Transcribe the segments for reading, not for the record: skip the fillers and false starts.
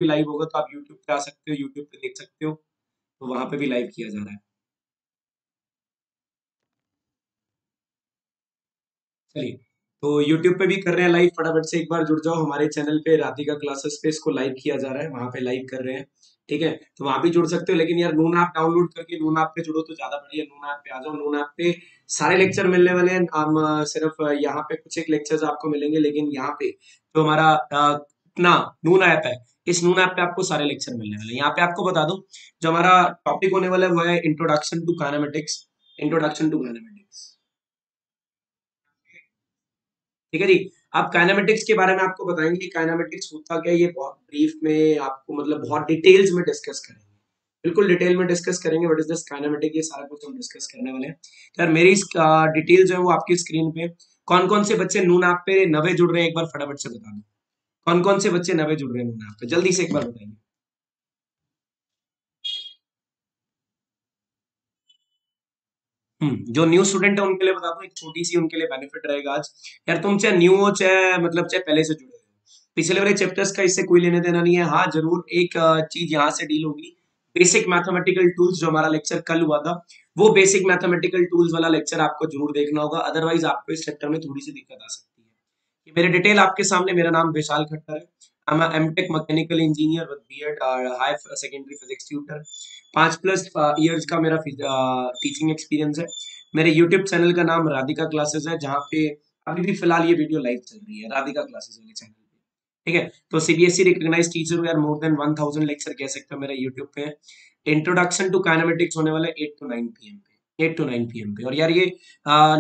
भी लाइव होगा तो आप यूट्यूब पे आ सकते हो, यूट्यूब पे देख सकते हो, तो वहां पे भी लाइव किया जा रहा है। चलिए, तो यूट्यूब पे भी कर रहे हैं लाइव, फटाफट से एक बार जुड़ जाओ हमारे चैनल पे, राधिका क्लासेस पे इसको लाइव किया जा रहा है, वहां पे लाइव कर रहे हैं। ठीक है, तो वहां भी जुड़ सकते हो, लेकिन यार नून ऐप डाउनलोड करके नून ऐप पे जुड़ो तो ज्यादा बढ़िया। नून ऐप पे आ जाओ, नून ऐप पे सारे लेक्चर मिलने वाले हैं। हम सिर्फ यहाँ पे कुछ एक लेक्चर्स आपको मिलेंगे, लेकिन यहाँ पे जो हमारा अपना नून ऐप है, इस नून ऐप पे आपको सारे लेक्चर मिलने वाले हैं। यहाँ पे आपको बता दूं, जो हमारा टॉपिक होने वाला है वो है introduction to kinematics. Introduction to kinematics, ठीक है जी। आप काइनेमेटिक्स के बारे में आपको बताएंगे कि काइनेमेटिक्स होता क्या है, ये बहुत ब्रीफ में आपको मतलब बहुत डिटेल्स में डिस्कस करेंगे, बिल्कुल डिटेल में डिस्कस करेंगे। व्हाट इज दिस काइनेमेटिक, ये सारा कुछ हम डिस्कस करने वाले हैं। तो यार मेरी डिटेल जो है वो आपकी स्क्रीन पे, कौन कौन से बच्चे नून ऐप पे नवे जुड़ रहे हैं एक बार फटाफट से बता दो। कौन कौन से बच्चे नवे जुड़ रहे हैं नून ऐप पे, जल्दी से एक बार बताइए। जो न्यू स्टूडेंट है उनके लिए बता दूं, एक छोटी सी उनके लिए बेनिफिट रहेगा आज। यार तुम चाहे न्यू हो, चाहे मतलब चाहे पहले से जुड़े हो, पिछले वाले चैप्टर्स का इससे कोई लेने देना नहीं है। हाँ जरूर एक चीज यहाँ से डील होगी, बेसिक मैथमेटिकल टूल्स, जो हमारा लेक्चर कल हुआ था, वो बेसिक मैथमेटिकल टूल्स वाला लेक्चर आपको जरूर देखना होगा, अदरवाइज आपको इस चैप्टर में थोड़ी सी दिक्कत आ सकती है। कि मेरे डिटेल आपके सामने, मेरा नाम विशाल खट्टर है, I'm a M.Tech mechanical engineer with BEd, high secondary physics tutor. 5+ years का मेरा टीचिंग एक्सपीरियंस है। मेरे यूट्यूब चैनल का नाम राधिका क्लासेस है, जहाँ पे अभी भी फिलहाल ये वीडियो लाइव चल रही है राधिका क्लासेस वाले चैनल पे। ठीक है, तो सीबीएसई रिकॉग्नाइज्ड टीचर हूँ यार, मोर देन 1000 लेक्चर कह सकते हो मेरे यूट्यूब पे। इंट्रोडक्शन टू काइनेमेटिक्स होने वाला है 8 to 9 पीएम पे, 8 to 9 पीएम पे। और यार ये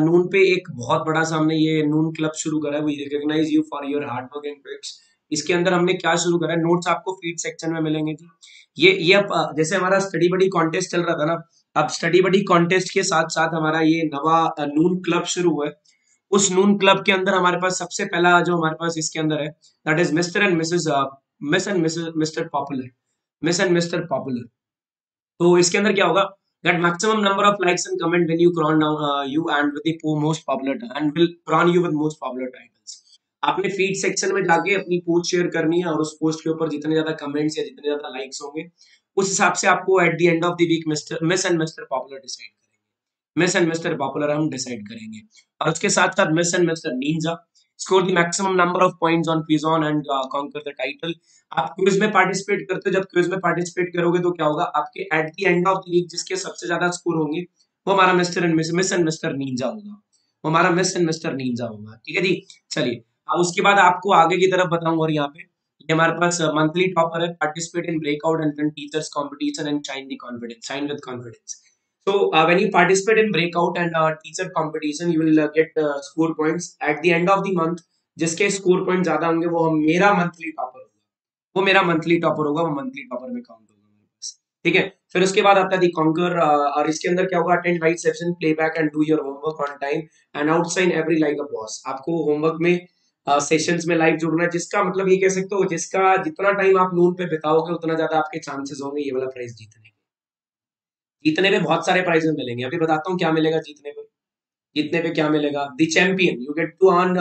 नून पे एक बहुत बड़ा सा हमने ये नून क्लब शुरू करा है, we recognise you for your hard work and tips. इसके अंदर हमने क्या शुरू करा है, नोट्स आपको फीड सेक्शन में मिलेंगे जी। ये अब जैसे हमारा स्टडी बडी कॉन्टेस्ट चल रहा था ना, अब स्टडी बडी कॉन्टेस्ट के साथ साथ हमारा ये नवा नून क्लब शुरू हुआ है। उस नून क्लब के अंदर हमारे पास सबसे पहला जो हमारे पास इसके अंदर है, that is mister and Mrs, miss and Mrs mister popular, miss and mister popular. तो इसके अंदर क्या होगा, that maximum number of likes and comment when you crown down you and with the most popular and will crown you with most popular titles। आपने feed section में जाके अपनी post share करनी है, और उस पोस्ट के ऊपर जितने ज्यादा कमेंट्स या जितने ज्यादा लाइक्स होंगे, उस हिसाब से आपको at the end of the week mister miss and mister popular decide करेंगे। मिस एंड मिस्टर पॉपुलर हम डिसाइड करेंगे। और उसके साथ साथ miss and mister ninja, score the maximum number of points on quiz on and conquer the title. आप quiz में participate करते हो, जब क्विज में पार्टिसिपेट करोगे तो क्या होगा, आपके at the end of the week जिसके सबसे ज्यादा स्कोर होंगे, वो हमारा mister and miss and mister ninja होगा, वो हमारा मिस एंड मिस्टर निंजा होगा। ठीक है जी। चलिए, अब उसके बाद आपको आगे की तरफ बताऊं, और यहाँ पे ये हमारे पास मंथली टॉपर है, participate in breakout and teachers competition and shine the confidence, shine with confidence. So when you participate in breakout and teacher competition, you will get score points at the end of the month। जिसके score point ज्यादा होंगे वो हम मेरा monthly topper होगा, वो मेरा monthly topper होगा, वो मंथली टॉपर में काउंट होगा मेरे पास। ठीक है, फिर उसके बाद आता है दी कॉन्कर, और इसके अंदर क्या होगा, attend live session, play back and do your homework on time and outshine every like a boss. आपको होमवर्क में सेशंस में लाइव जुड़ना है, जिसका मतलब ये कह सकते हो, जिसका जितना टाइम आप नून पे बिताओगे उतना ज्यादा आपके चांसेस होंगे ये वाला प्राइज जीतने के। जीतने पे बहुत सारे प्राइजेस मिलेंगे, अभी बताता हूँ क्या मिलेगा जीतने पे। जीतने पे क्या मिलेगा, the champion you get to earn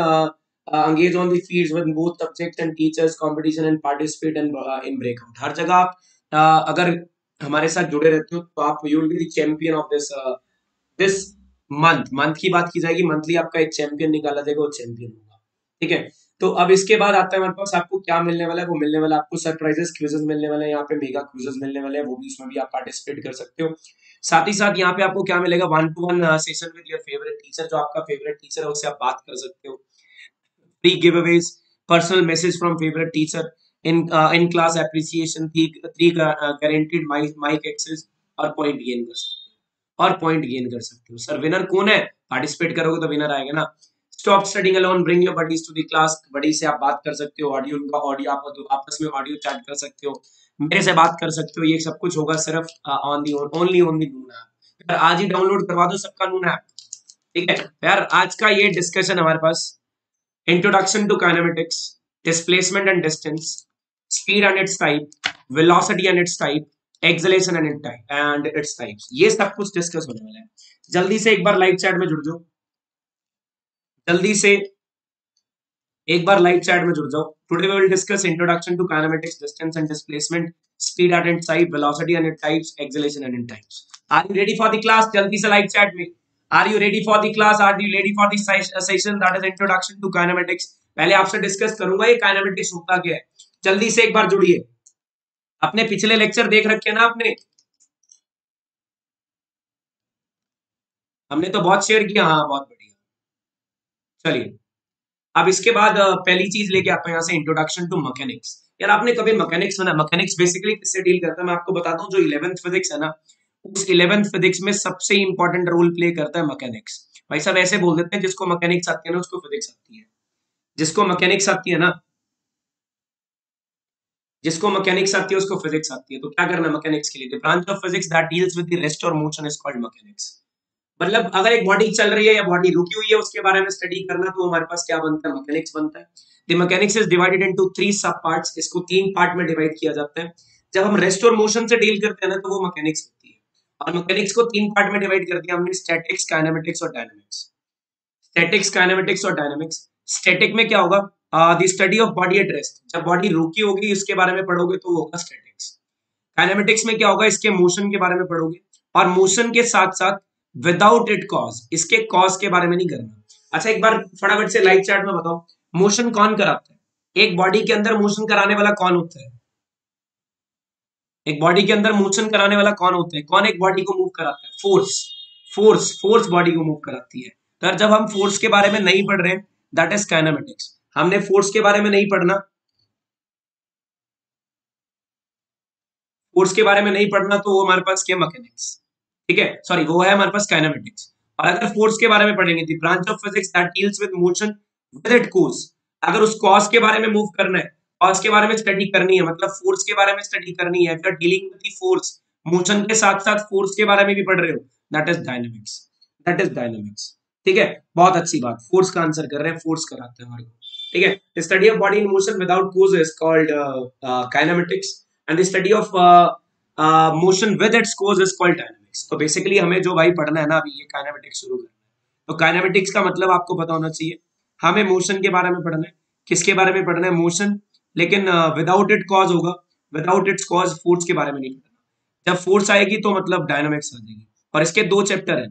engage on the fields with both subjects and teachers competition and participate in breakout। हर जगह आप अगर हमारे साथ जुड़े रहते हो तो आप you will be the champion of this month. Month की बात की जाएगी, मंथली आपका एक चैंपियन निकाला जाएगा, वो चैंपियन होगा। ठीक है, तो अब इसके बाद आता है हमारे पास आपको क्या मिलने वाला है, वो मिलने वाला है आपको सरप्राइजेस क्विजेस मिलने वाले हैं, यहाँ पे मेगा क्विजेस मिलने वाले हैं, वो भी उसमें भी आप पार्टिसिपेट कर सकते हो। साथ ही साथ यहाँ पे आपको क्या मिलेगा, 1-to-1 session with your favourite teacher, जो आपका फेवरेट टीचर है उससे आप बात कर सकते हो। Free giveaways, personal message from favourite teacher, in class appreciation, three guaranteed mic access, और पॉइंट गेन कर सकते हो, और पॉइंट गेन कर सकते हो। सर विनर कौन है, पार्टिसिपेट करोगे तो विनर आएगा ना। Stop studying alone, bring your buddies to the class. Buddy से आप बात कर सकते हो, ऑडियो उनका ऑडियो, आप आपस में ऑडियो चैट कर सकते हो, मेरे से बात कर सकते हो। ये सब कुछ होगा सिर्फ on the only on the Noon app. आज ही डाउनलोड करवा दो सबका नून ऐप। ठीक है यार, आज का ये डिस्कशन हमारे पास, introduction to kinematics, displacement and distance, speed and its type, velocity and its type, acceleration and its types, ये सब कुछ डिस्कस होने वाला है। जल्दी से एक बार लाइव चैट में जुड़ जाओ, जल्दी से एक बार लाइव चैट में जुड़ जाओ। Today we will discuss introduction to kinematics, distance and displacement, speed at and type, velocity and it types, acceleration and in types. Are you ready for the class? जल्दी से लाइव चैट में, are you ready for the class? Are you ready for the session that is introduction to kinematics? पहले आपसे discuss करूंगा ये kinematics होता क्या है। जल्दी से एक बार जुड़िए। अपने पिछले लेक्चर देख रखे ना आपने? हमने तो बहुत शेयर किया। हाँ बहुत बढ़िया। चलिए अब इसके बाद पहली चीज लेके आता हूं यहाँ से, इंट्रोडक्शन टू मैकेनिक्स। यार आपने कभी मैकेनिक्स सुना? मैकेनिक्स बेसिकली किससे डील करता है मैं आपको बताता हूँ। जो 11th फिजिक्स है ना, उस 11th फिजिक्स में सबसे इंपॉर्टेंट रोल प्ले करता है मैकेनिक्स। भाई साहब ऐसे बोल देते हैं, जिसको मैकेनिक्स आती है ना उसको फिजिक्स आती है। जिसको मैकेनिक्स आती है ना, जिसको मैकेनिक्स आती है उसको फिजिक्स आती है। तो क्या करना मैकेनिक्स के लिए? The branch of physics that deals with the rest और मोशन इज कॉल्ड मैकेनिक्स। मतलब अगर एक बॉडी चल रही है या बॉडी रुकी हुई है उसके बारे में स्टडी करना, तो हमारे पास क्या बनता है? मैकेनिक्स बनता है। The mechanics is divided into 3 सब पार्ट्स। इसको 3 पार्ट में डिवाइड किया जाता है। जब हम रेस्ट और मोशन से डील करते हैं ना, तो वो मैकेनिक्स होती है। और मैकेनिक्स को 3 पार्ट में डिवाइड कर दिया हमने, स्टैटिक्स, काइनेमेटिक्स और डायनामिक्स। स्टैटिक्स, काइनेमेटिक्स और डायनामिक्स। स्टैटिक में क्या होगा? The study of body at rest. जब बॉडी रुकी होगी उसके बारे में पढ़ोगे तो वो होगा स्टैटिक्स। काइनेमेटिक्स में क्या होगा? इसके मोशन के बारे में पढ़ोगे। और मोशन के साथ साथ विदाउट इट कॉज, इसके कॉज के बारे में नहीं करना। अच्छा एक बार फटाफट से लाइव चैट में बताओ, मोशन कौन कराता है? एक बॉडी के अंदर मोशन कराने वाला कौन होता है? एक बॉडी के अंदर मोशन कराने वाला कौन होता है? कौन एक बॉडी को मूव कराता है? फोर्स। फोर्स बॉडी को मूव कराती है। तो जब हम फोर्स के बारे में नहीं पढ़ रहे, दैट इज काइनेमेटिक्स। हमने फोर्स के बारे में नहीं पढ़ना, फोर्स के बारे में नहीं पढ़ना, तो वो हमारे पास क्या? मैकेनिक्स। ठीक है, सॉरी वो है हमारे पास काइनेमेटिक्स। और अगर फोर्स के बारे में पढ़ेंगे, the branch of physics that deals with motion with it cause. अगर उस कॉज के बारे में मूव करना है, कॉज के बारे में स्टडी करनी है, मतलब फोर्स के बारे में स्टडी करनी है, अगर dealing with the force, motion के साथ साथ फोर्स के बारे में भी पढ़ रहे हो, that is dynamics. That is dynamics. ठीक है, बहुत अच्छी बात, फोर्स का आंसर कर रहे हैं, फोर्स कराते हैं हमारे को। ठीक है, study of body in motion without cause is called kinematics, and the study of motion with its cause is called dynamics. तो बेसिकली हमें जो भाई पढ़ना है ना अभी, ये काइनेमेटिक्स शुरू करना है। तो काइनेमेटिक्स का मतलब आपको पता होना चाहिए, हमें मोशन के बारे में पढ़ना है। किसके बारे में पढ़ना है? मोशन। लेकिन विदाउट इट कॉज होगा, विदाउट इट्स कॉज फोर्स के बारे में नहीं पढ़ना। जब फोर्स आएगी तो मतलब डायनामिक्स आ जाएगी। और इसके 2 चैप्टर है,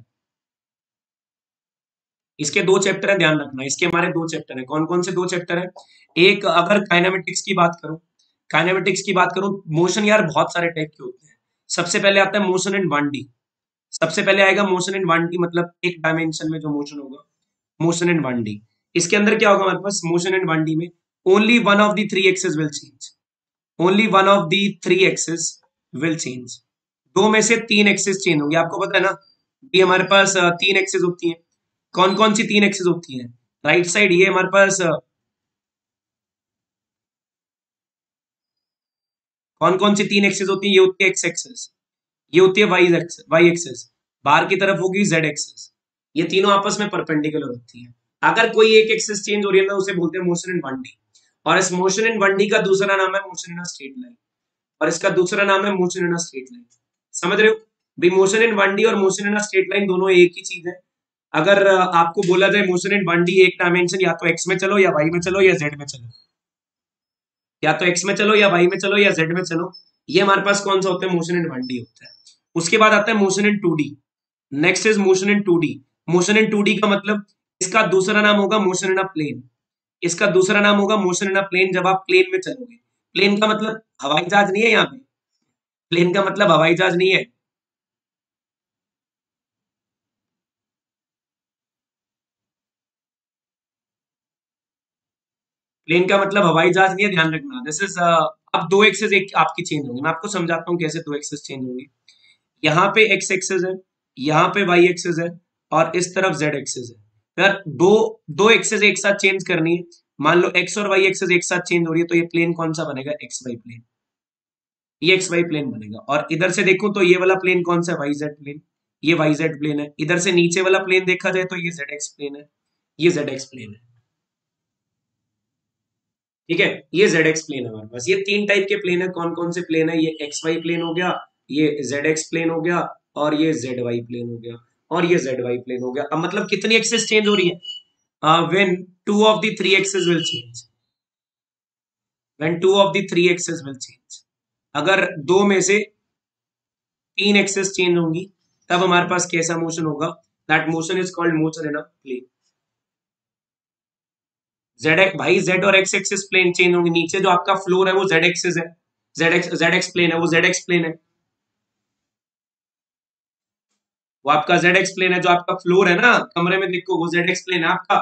इसके 2 चैप्टर है, ध्यान रखना। इसके हमारे 2 चैप्टर है। कौन कौन से 2 चैप्टर है? एक, अगर काइनेमेटिक्स की बात करूं, काइनेमेटिक्स की बात करूं, मोशन यार बहुत सारे टाइप के होते हैं। सबसे पहले आता है मोशन इन 1D। सबसे पहले आएगा मोशन इन 1D, मतलब एक डायमेंशन में जो मोशन होगा, मोशन इन 1D। इसके अंदर क्या होगा हमारे पास? मोशन इन 1D में only one of the 3 axis will change. Only one of the 3 axis will change. दो में से 3 एक्सिस चेंज होंगे। आपको पता है ना, ये हमारे पास 3 एक्सिस होती हैं। कौन कौन सी 3 एक्सिस होती हैं? राइट साइड ये हमारे पास कौन कौन सी 3 एक्सिस होती है? ये होती है एक्स एक्सिस, ये होती है वाई एक्सिस, बाहर की तरफ होगी जेड एक्सिस। ये तीनों आपस में परपेंडिकुलर होती है। अगर कोई एक एक्सिस चेंज हो रही है ना, उसे बोलते हैं मोशन इन 1D। और इस मोशन इन 1D का दूसरा नाम है motion in a straight line, और इसका दूसरा नाम है motion in a straight line. समझ रहे हो भी? मोशन इन 1D और motion in a straight line दोनों एक ही चीज है। अगर आपको बोला जाए मोशन इन 1D एक डायमेंशन, या तो एक्स में चलो या वाई में चलो या जेड में चलो, या तो एक्स में चलो या वाई में चलो या जेड में चलो, ये हमारे पास कौन सा होता है? मोशन इन 1D होता है। उसके बाद आता है motion in 2D। Next is motion in 2D। Motion in 2D का मतलब, इसका दूसरा नाम होगा मोशन इन अ प्लेन। इसका दूसरा नाम होगा मोशन इन अ प्लेन, जब आप प्लेन में चलोगे। प्लेन का मतलब हवाई जहाज नहीं है यहाँ पे, प्लेन का मतलब हवाई जहाज नहीं है। प्लेन का मतलब हवाई जहाज नहीं है, ध्यान रखना। दिस इज अब 2 एक्सेस एक आपकी चेंज होंगी। मैं आपको समझाता हूँ कैसे 2 एक्सेस चेंज होंगी। यहाँ पे एक्स एक्सेस है, यहाँ पे वाई एक्सेस है, और इस तरफ जेड एक्सेस है। यार दो दो एक्सेस एक साथ चेंज करनी है। मान लो एक्स और वाई एक्सेस एक साथ चेंज हो रही है, तो ये प्लेन कौन सा बनेगा? X y plane. ये एक्स वाई प्लेन बनेगा। और इधर से देखो तो ये वाला प्लेन कौन सा है? Y z plane. ये वाई जेड प्लेन है। इधर से नीचे वाला प्लेन देखा जाए तो ये जेड एक्स प्लेन है, ये जेड एक्स प्लेन है। ठीक है, ये जेड एक्स प्लेन है हमारे पास। ये 3 टाइप के प्लेन है। कौन कौन से प्लेन है? ये एक्स वाई प्लेन हो गया, ये जेड एक्स प्लेन हो गया, और ये जेड वाई प्लेन हो गया, और ये जेड वाई प्लेन हो गया। अब मतलब कितनी एक्सिस चेंज हो रही है? when two of the three axes will change. When two of the three axes will change. अगर दो में से तीन एक्सेस चेंज होंगी तब हमारे पास कैसा मोशन होगा? That motion is called motion in a plane. Z x भाई, जेड और एक्स एक्सिस प्लेन चेंज होंगे. नीचे जो आपका फ्लोर है वो जेड एक्सिस है, जेड एक्स प्लेन है, वो जेड एक्स प्लेन है. वो आपका जेड एक्स प्लेन है. जो आपका फ्लोर है ना कमरे में देखो, वो जेड एक्स प्लेन है आपका.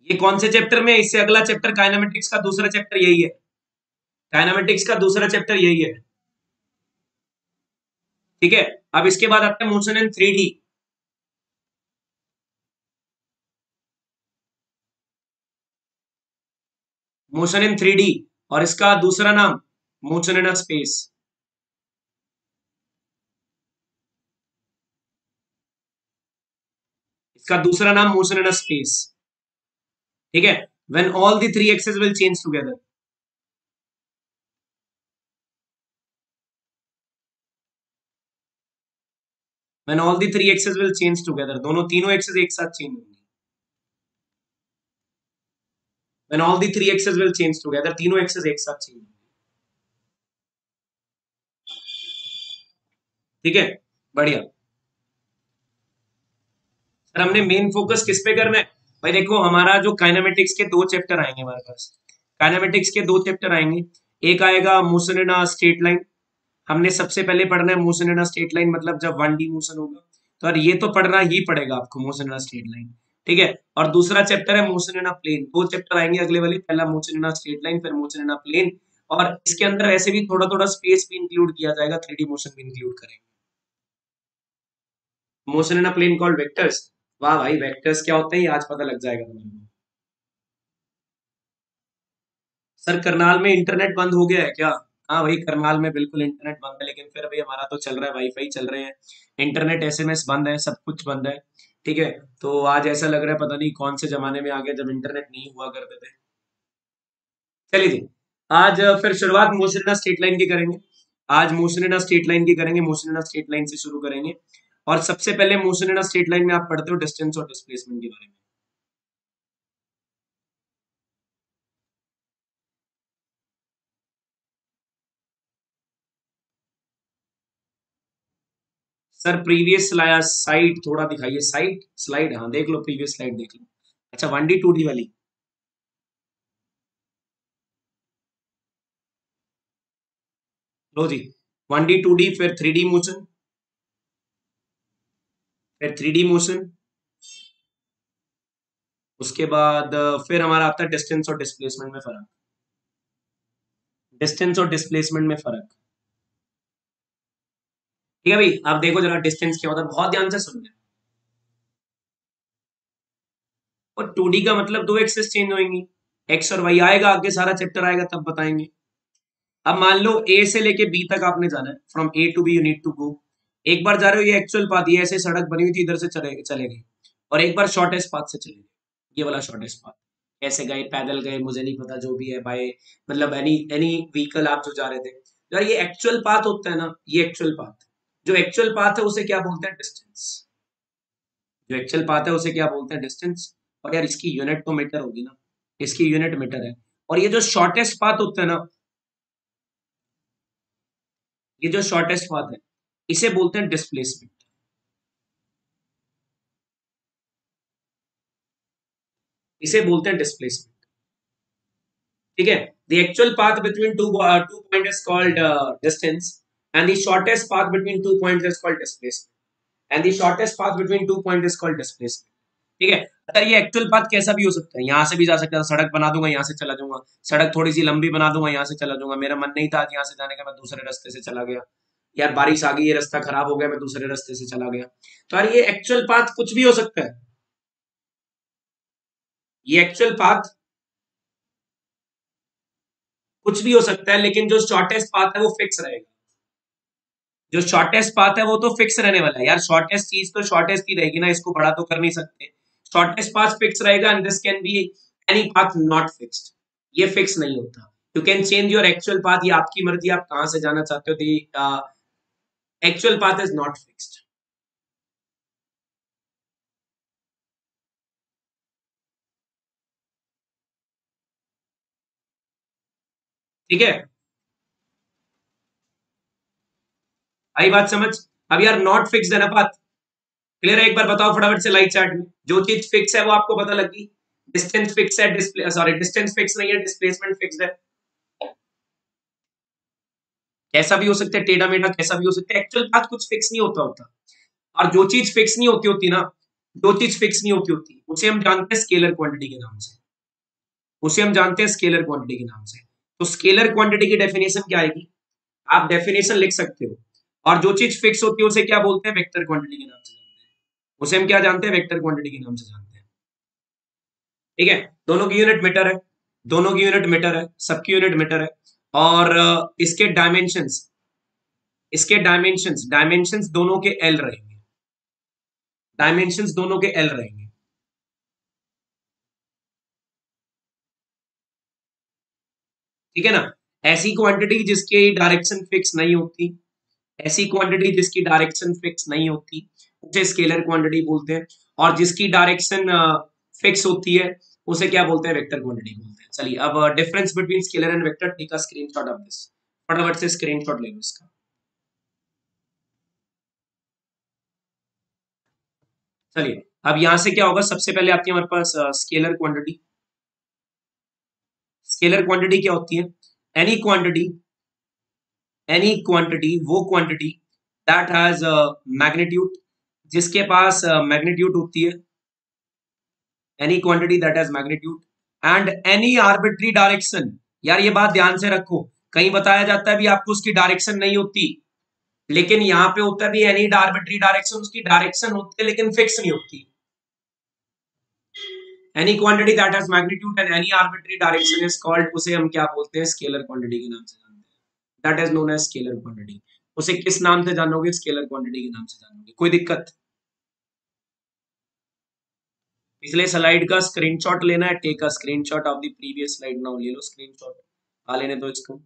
ये कौन से चैप्टर में? इससे अगला चैप्टर काइनेमेटिक्स का दूसरा चैप्टर यही है. काइनेमेटिक्स का दूसरा चैप्टर यही है. ठीक है. अब इसके बाद आता है motion in 3D. Motion in 3D और इसका दूसरा नाम मोशन इन अ स्पेस. इसका दूसरा नाम मोशन इन अ स्पेस. ठीक है. When all the three axes will change together. When all the three axes will change together, दोनों तीनों एक्सेस एक साथ चेंज होंगे. When all the three axes will change together, तीनों एक्सेस एक साथ चेंज होंगे. ठीक है. बढ़िया. सर हमने मेन फोकस किस पे करना है? भाई देखो, हमारा जो काइनेमेटिक्स के दो चैप्टर आएंगे हमारे पास. काइनेमेटिक्स के दो चैप्टर आएंगे. एक आएगा motion in a straight line. हमने सबसे पहले पढ़ना है motion in a straight line, मतलब जब 1D मोशन होगा. तो यार ये तो पढ़ना ही पड़ेगा आपको, motion in a straight line. ठीक है. और दूसरा चैप्टर है मोशन इन अ प्लेन. दो चैप्टर आएंगे अगले वाले. पहला motion in a straight line, फिर मोशन इन अ प्लेन. और इसके अंदर ऐसे भी थोड़ा थोड़ा स्पेस भी इंक्लूड किया जाएगा, 3D मोशन भी इंक्लूड करेंगे. Motion in a plane called vectors. वाह भाई, वेक्टर्स क्या होते हैं ये आज पता लग जाएगा तुम्हें. सर करनाल में इंटरनेट बंद हो गया है क्या? हाँ भाई, करनाल में बिल्कुल इंटरनेट बंद है, लेकिन फिर भाई हमारा तो चल रहा है, वाईफाई चल रहे हैं. इंटरनेट एसएमएस बंद है, सब कुछ बंद है. ठीक है. तो आज ऐसा लग रहा है पता नहीं कौन से जमाने में आ गया जब इंटरनेट नहीं हुआ करते थे. चलिए जी. आज फिर शुरुआत मोशन स्ट्रेट लाइन की करेंगे. आज मोशन स्ट्रेट लाइन की करेंगे. मोशन स्ट्रेट लाइन से शुरू करेंगे. और सबसे पहले मोशन स्ट्रेट लाइन में आप पढ़ते हो डिस्टेंस और डिस्प्लेसमेंट के बारे में. सर प्रीवियस साइड थोड़ा दिखाइए. साइड स्लाइड, हाँ देख लो, प्रीवियस स्लाइड देख लो. अच्छा, 1D 2D वाली. लो जी. 1D 2D, फिर 3D मोशन, फिर 3D मोशन. उसके बाद फिर हमारा आता है डिस्टेंस और डिस्प्लेसमेंट में फर्क. डिस्टेंस और डिस्प्लेसमेंट में फर्क. ठीक है भाई. आप देखो जरा डिस्टेंस क्या होता है, बहुत ध्यान से सुनना. और 2D का मतलब दो एक्सेस चेंज होंगी, एक्स और वाई. आएगा आगे, सारा चैप्टर आएगा तब बताएंगे. अब मान लो ए से लेके बी तक आपने जाना है. From A to B you need to go. एक बार जा रहे हो, ये एक्चुअल पाथ, ये ऐसे सड़क बनी हुई थी, इधर से चले गए. और एक बार शॉर्टेस्ट पाथ से चले गए, ये वाला शॉर्टेस्ट पाथ. कैसे गए? पैदल गए, मुझे नहीं पता, जो भी है बाय, मतलब एनी एनी व्हीकल आप जो जा रहे थे. यार ये एक्चुअल पाथ होता है ना, ये एक्चुअल पाथ. जो एक्चुअल पाथ है उसे क्या बोलते हैं? डिस्टेंस. जो एक्चुअल पाथ है उसे क्या बोलते हैं? डिस्टेंस. और यार इसकी यूनिट तो मीटर होगी ना, इसकी यूनिट मीटर है. और ये जो शॉर्टेस्ट पाथ होता है ना, ये जो शॉर्टेस्ट पाथ है इसे बोलते हैं डिस्प्लेसमेंट. इसे बोलते हैं डिस्प्लेसमेंट. ठीक है. The actual path between two point is called distance, and the shortest path between two points is called displacement. And the shortest path between two point is called displacement. ठीक है. अगर ये actual path कैसा भी हो सकता है, यहाँ से भी जा सकता है, सड़क बना दूंगा यहाँ से चला जाऊंगा, सड़क थोड़ी सी लंबी बना दूंगा यहाँ से चला जाऊंगा, मेरा मन नहीं था आज यहाँ से जाने का, मैं दूसरे रास्ते से चला गया. यार बारिश आ गई, ये रास्ता खराब हो गया, मैं दूसरे रास्ते से चला गया. तो यार ये एक्चुअल पाथ कुछ भी हो सकता है. ये एक्चुअल पाथ कुछ भी हो सकता है, लेकिन जो शॉर्टेस्ट पाथ है वो फिक्स रहेगा. जो शॉर्टेस्ट पाथ है वो तो फिक्स रहने वाला है यार. शॉर्टेस्ट चीज तो शॉर्टेस्ट ही रहेगी ना, इसको बड़ा तो कर नहीं सकते. शॉर्टेस्ट पाथ फिक्स रहेगा, and this can be any path not fixed. ये फिक्स नहीं होता। You can change your actual path, ये आपकी मर्जी, आप कहां से जाना चाहते हो। The actual path is not fixed. ठीक है, आई बात समझ। अब यार नॉट फिक्स्ड है ना पाथ, क्लियर है? एक बार बताओ फटाफट से लाइट चार्ट में, जो चीज फिक्स है वो आपको पता लगी। डिस्टेंस फिक्स है, डिस्प्ले सॉरी डिस्टेंस फिक्स नहीं है, डिस्प्लेसमेंट फिक्स्ड है। कैसा भी हो सकता है, टेढ़ा मेढ़ा कैसा भी हो सकता है, एक्चुअल पाथ कुछ फिक्स नहीं होता होता। और जो चीज फिक्स नहीं होती होती ना, जो चीज फिक्स नहीं होती होती उसे हम जानते हैं स्केलर क्वांटिटी के नाम से। उसे हम जानते हैं स्केलर क्वांटिटी के नाम से। तो स्केलर क्वांटिटी की डेफिनेशन क्या आएगी? आप डेफिनेशन लिख सकते हो। और जो चीज फिक्स होती है उसे क्या बोलते हैं? वेक्टर क्वांटिटी के नाम से जानते हैं। उसे हम क्या जानते हैं? वेक्टर क्वांटिटी के नाम से जानते हैं। ठीक है, दोनों की यूनिट मीटर है, दोनों की यूनिट मीटर है, सबकी यूनिट मीटर है। और इसके डायमेंशंस, इसके डायमेंशंस, डायमेंशंस दोनों के एल रहेंगे, डायमेंशंस दोनों के एल रहेंगे। ठीक है ना? ऐसी क्वांटिटी जिसकी डायरेक्शन फिक्स नहीं होती, ऐसी क्वांटिटी जिसकी डायरेक्शन फिक्स नहीं होती उसे स्केलर क्वांटिटी बोलते हैं। और जिसकी डायरेक्शन फिक्स होती है उसे क्या बोलते हैं? वेक्टर क्वांटिटी बोलते हैं। चलिए अब difference between scalar and vector, take a screenshot of this. फटाफट से स्क्रीनशॉट ले लो इसका। चलिए अब यहां से क्या होगा, सबसे पहले आपके हमारे पास स्केलर क्वांटिटी। स्केलर क्वांटिटी क्या होती है? एनी क्वांटिटी, एनी क्वांटिटी, वो क्वांटिटी दैट हैज मैग्नीट्यूड, जिसके पास मैग्नीट्यूड होती है, any quantity that has magnitude and any arbitrary direction. यार ये बात ध्यान से रखो, कहीं बताया जाता है भी आपको उसकी डायरेक्शन नहीं होती, लेकिन यहाँ पे होता है भी एनी आर्बिट्री डायरेक्शन, उसकी डायरेक्शन होती है लेकिन फिक्स नहीं होती। Any quantity that has magnitude and any arbitrary direction is called, उसे हम क्या बोलते हैं? स्केलर क्वांटिटी के नाम से जानते हैं। That is known as scalar quantity. उसे किस नाम से जानोगे? स्केलर क्वांटिटी के नाम से जानोगे। कोई दिक्कत? पिछले स्लाइड का स्क्रीनशॉट लेना है, take a screenshot of the previous slide now, ले लो स्क्रीनशॉट। आ लेने दो इसको।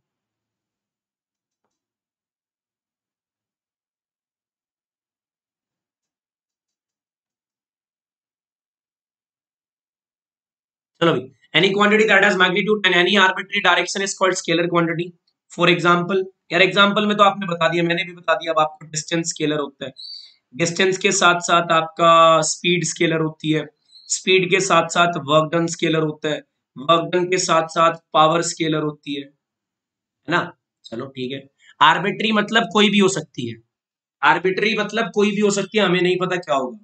चलो भाई, any quantity that has magnitude and any arbitrary direction is called scalar quantity. For example, यार एग्जांपल में तो आपने बता दिया, मैंने भी बता दिया, अब आपको डिस्टेंस स्केलर होता है। डिस्टेंस के साथ साथ आपका स्पीड स्केलर होती है, स्पीड के साथ साथ वर्क डन स्केलर होता है, वर्क डन के साथ साथ पावर स्केलर होती है ना? चलो ठीक है। आर्बिट्री मतलब कोई भी हो सकती है, आर्बिट्री मतलब कोई भी हो सकती है, हमें नहीं पता क्या होगा।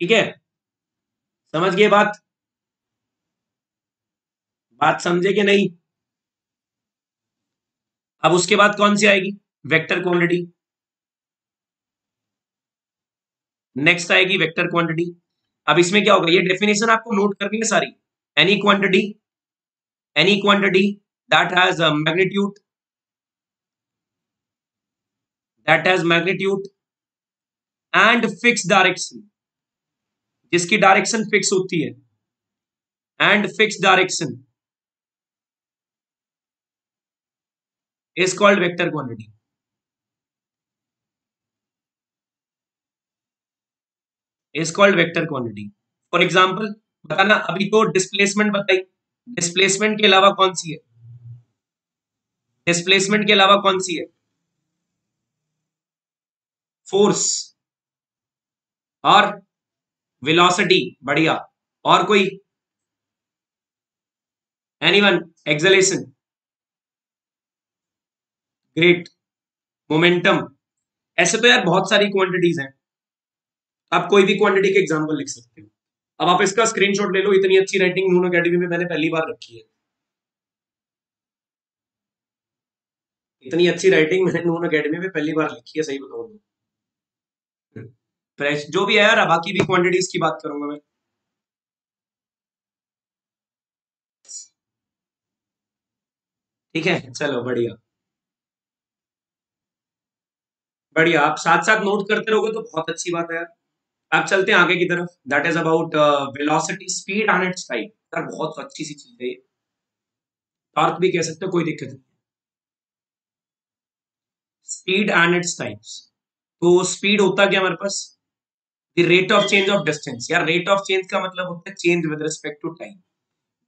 ठीक है, समझ गए बात? बात समझे कि नहीं? अब उसके बाद कौन सी आएगी? Vector quantity. नेक्स्ट आएगी वेक्टर क्वांटिटी। अब इसमें क्या होगा, ये डेफिनेशन आपको नोट करनी है सारी। Any quantity, any quantity that has magnitude, that has magnitude and fix direction, जिसकी डायरेक्शन फिक्स होती है, and fix direction is called vector quantity, is called vector quantity. For example बताना, अभी तो डिस्प्लेसमेंट बताई, डिस्प्लेसमेंट के अलावा कौन सी है? डिस्प्लेसमेंट के अलावा कौन सी है? फोर्स और वेलोसिटी, बढ़िया। और कोई? एनीवन? Acceleration, great. मोमेंटम। ऐसे तो यार बहुत सारी क्वांटिटीज हैं, आप कोई भी क्वांटिटी के एग्जांपल लिख सकते हो। अब आप इसका स्क्रीनशॉट ले लो, इतनी अच्छी राइटिंग नून अकेडमी में मैंने पहली बार रखी है, इतनी अच्छी राइटिंग मैंने नून अकेडमी में पहली बार लिखी है, सही बताऊं तो। फ्रेश जो भी है यार, बाकी भी क्वांटिटीज की बात करूंगा मैं। ठीक है, चलो बढ़िया, बढ़िया। आप साथ साथ नोट करते रहोगे तो बहुत अच्छी बात है यार। अब चलते हैं आगे की तरफ, that is about velocity, speed and it's time. यार बहुत अच्छी सी चीज है ये, टॉर्क भी कह सकते हो, कोई दिक्कत नहीं। Speed and its times. तो स्पीड होता क्या हमारे पास, the rate of change of distance. यार रेट ऑफ चेंज का मतलब होता है change with respect to time,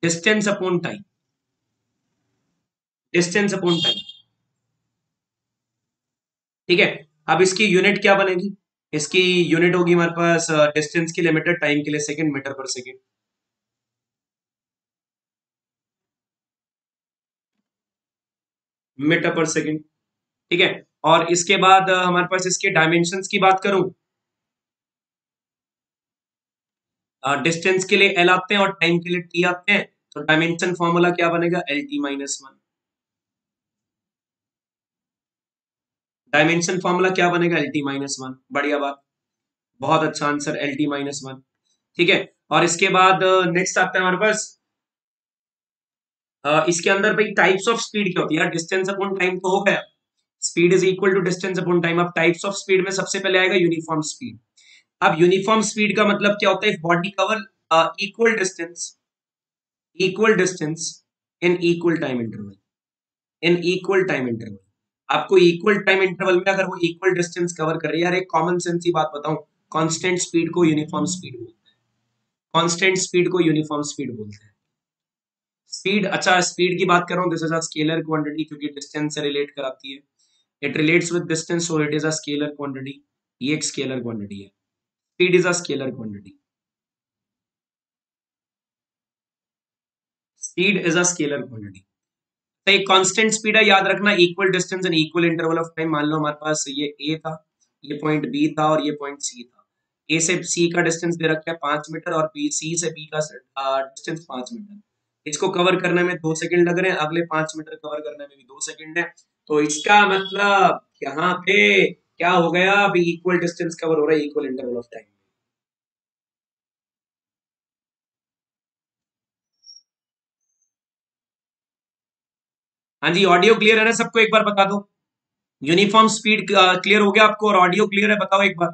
distance upon time, distance upon time. ठीक है, अब इसकी यूनिट क्या बनेगी, इसकी यूनिट होगी हमारे पास डिस्टेंस की लिमिटेड, टाइम के लिए सेकंड, मीटर पर सेकंड। मीटर पर सेकंड। ठीक है, और इसके बाद हमारे पास इसके डायमेंशंस की बात करूं, डिस्टेंस के लिए एल आते हैं और टाइम के लिए टी आते हैं, तो डायमेंशन फॉर्मूला क्या बनेगा, L T minus one. Dimension formula क्या बनेगा, एल टी माइनस वन। बढ़िया बात, बहुत अच्छा answer, L T minus one. ठीक है, और इसके बाद नेक्स्ट आता है हमारे पास, इसके अंदर भाई टाइप्स ऑफ स्पीड क्या होती है, यार डिस्टेंस अपॉन टाइम तो हो गया, speed is equal to distance upon time. अब टाइप्स ऑफ स्पीड में सबसे पहले आएगा यूनिफॉर्म स्पीड। अब यूनिफॉर्म स्पीड का मतलब क्या होता है, body cover equal distance in equal time interval, in equal time interval. आपको इक्वल टाइम इंटरवल में अगर वो इक्वल डिस्टेंस कवर कर रही है, यार एक कॉमन सेंस की बात बताऊं, कांस्टेंट स्पीड को यूनिफॉर्म स्पीड बोलते हैं, कांस्टेंट स्पीड को यूनिफॉर्म स्पीड बोलते हैं। स्पीड, अच्छा स्पीड की बात कर रहा हूं, this is a scalar quantity, क्योंकि डिस्टेंस से रिलेट कराती है, it relates with distance, so it is a scalar quantity. ये एक स्केलर क्वांटिटी है, speed is a scalar quantity, speed is a scalar quantity. तो एक कांस्टेंट स्पीड है, याद रखना, equal distance and equal interval of time. मान लो हमारे पास ये ए था, ये पॉइंट बी था और ये पॉइंट सी था। ए से सी का डिस्टेंस दे रखा है 5 मीटर, और बी सी से बी का डिस्टेंस 5 मीटर। इसको कवर करने में 2 सेकंड लग रहे हैं, अगले 5 मीटर कवर करने में भी 2 सेकंड है। तो इसका मतलब यहाँ पे क्या हो गया, अभी इक्वल डिस्टेंस कवर हो रहा है इक्वल इंटरवल ऑफ टाइम। हाँ जी, ऑडियो क्लियर है ना सबको, एक बार बता दो। यूनिफॉर्म स्पीड क्लियर हो गया आपको, और ऑडियो क्लियर है, बताओ एक बार।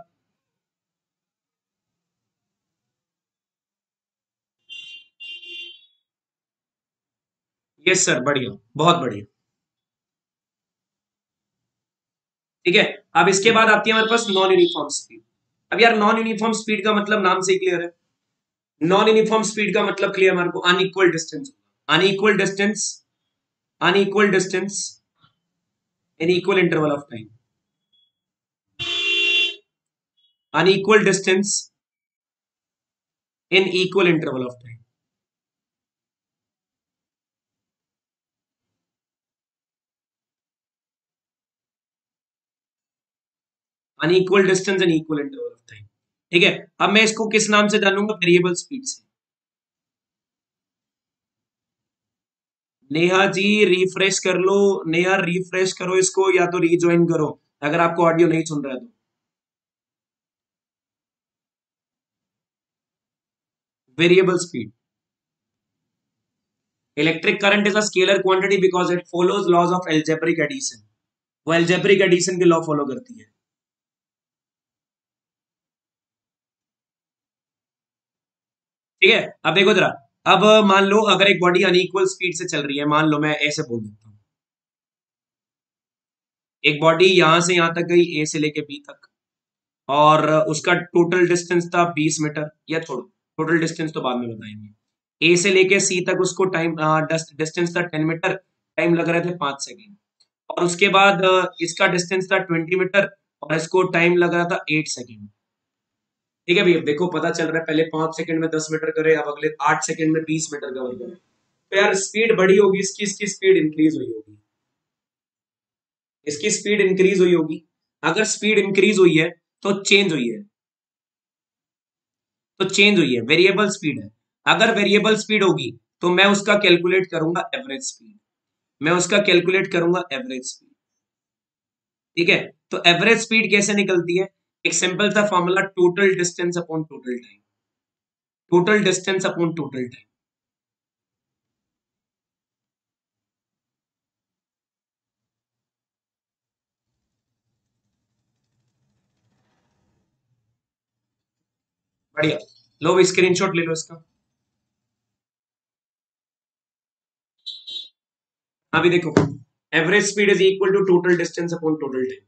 यस सर, बढ़िया, बहुत बढ़िया। ठीक है, अब इसके बाद आती है हमारे पास नॉन यूनिफॉर्म स्पीड। अब यार नॉन यूनिफॉर्म स्पीड का मतलब नाम से क्लियर है, नॉन यूनिफॉर्म स्पीड का मतलब क्लियर हमारे को, unequal distance, unequal distance, unequal distance in equal interval of time, unequal distance in equal interval of time, unequal distance in equal interval of time. ठीक है, अब मैं इसको किस नाम से जानूंगा, वेरिएबल स्पीड से। नेहा जी रिफ्रेश कर लो, नेहा रिफ्रेश करो इसको, या तो रीज्वाइन करो अगर आपको ऑडियो नहीं सुन रहा है तो। Variable speed, electric current is a scalar quantity because it follows laws of algebraic addition, वो एल्जेब्रिक एडिशन के लॉ फॉलो करती है। ठीक है, अब देखो जरा, अब मान लो अगर एक बॉडी अनइक्वल स्पीड से चल रही है, मान लो मैं ऐसे बोल देता हूँ, एक बॉडी यहां से यहां तक गई, ए से लेके बी तक, और उसका टोटल डिस्टेंस था 20 मीटर, या छोड़ो, टोटल डिस्टेंस तो बाद में बताएंगे। ए से लेके सी तक उसको टाइम, डिस्टेंस था 10 मीटर, टाइम लग रहे थे 5 सेकेंड। और उसके बाद इसका डिस्टेंस था 20 मीटर, और इसको टाइम लग रहा था 8 सेकेंड। ठीक है भैया, देखो पता चल रहा है, पहले 5 सेकंड में 10 मीटर करे, अब अगले 8 सेकंड में 20 मीटर कवर करे। तो यार स्पीड बढ़ी होगी इसकी, इसकी स्पीड इंक्रीज हुई होगी, इसकी स्पीड इंक्रीज हुई होगी। अगर स्पीड इंक्रीज हुई है तो चेंज हुई है, तो चेंज हुई है, वेरिएबल स्पीड है। अगर वेरिएबल स्पीड होगी तो मैं उसका कैलकुलेट करूंगा एवरेज स्पीड, मैं उसका कैलकुलेट करूंगा एवरेज स्पीड। ठीक है, तो एवरेज स्पीड कैसे निकलती है, एक सिंपल सा formula, total distance upon total time, total distance upon total time. बढ़िया, लो स्क्रीनशॉट ले लो इसका। अभी देखो, average speed is equal to total distance upon total time.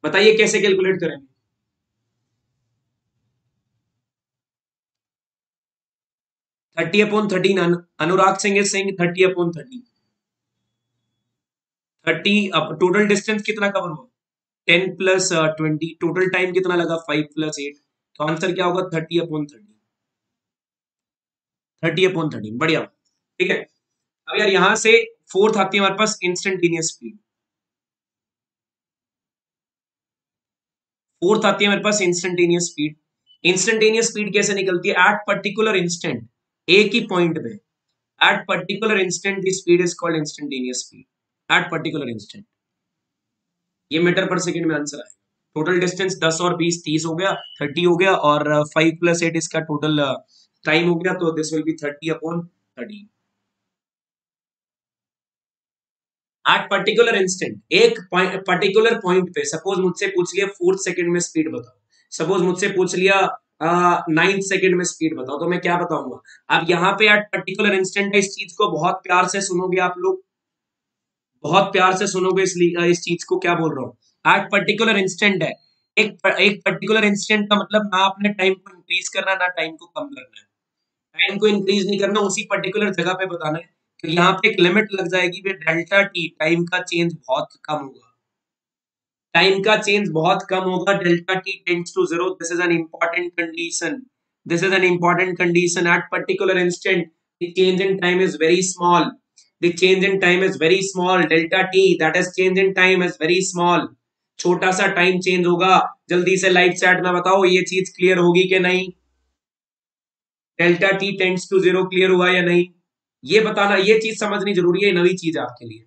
बताइए कैसे कैलकुलेट करेंगे? 30/13। Anurag Singh is saying 30/13। 30, अब टोटल डिस्टेंस कितना कवर हुआ? 10 + 20। टोटल टाइम कितना लगा? 5 + 8। तो आंसर क्या होगा? 30/13। 30/13, बढ़िया। ठीक है, अब यार यहां से फोर्थ आती है हमारे पास, इंस्टेंटेनियस स्पीड। फोर्थ आती है हमारे पास इंस्टेंटेनियस स्पीड। इंस्टेंटेनियस स्पीड कैसे निकलती है? एट पर्टिकुलर इंस्टेंट, एक ही पॉइंट पे, eight particular instant the speed is called instantaneous speed. Eight particular instant, ये मीटर पर सेकंड में आंसर आएगा। टोटल डिस्टेंस 10 और 20 30 हो गया, 30 हो गया, और 5 + 8 इसका टोटल टाइम हो गया, तो this will be 30/13। Eight particular instant, एक पर्टिकुलर पॉइंट पे, सपोज मुझसे पूछ लिया 4 सेकंड में स्पीड बताओ, सपोज मुझसे पूछ लिया 9 सेकंड में स्पीड बताओ, तो मैं क्या बताऊंगा? अब यहाँ पे एट पर्टिकुलर इंस्टेंट है, इस चीज को बहुत प्यार से सुनोगे आप लोग, बहुत प्यार से सुनोगे, इसलिए इस चीज को क्या बोल रहा हूँ, एट पर्टिकुलर इंस्टेंट है। एक पर्टिकुलर इंस्टेंट का मतलब ना आपने टाइम को इंक्रीज करना, ना टाइम को कम करना है। टाइम को इंक्रीज नहीं करना, उसी पर्टिकुलर जगह पे बताना है। तो यहाँ पे एक लिमिट लग जाएगी, डेल्टा टी, टाइम का चेंज बहुत कम होगा, टाइम का चेंज बहुत कम होगा, delta t tends to zero. This is an important condition, this is an important condition. At particular instant the change in time is very small, the change in time is very small, delta t that is change in time is very small. छोटा सा time change होगा। जल्दी से live chat में बताओ ये चीज clear होगी कि नहीं? Delta t tends to zero clear हुआ या नहीं? ये बताना, ये चीज समझनी जरूरी है, नई चीज आपके लिए।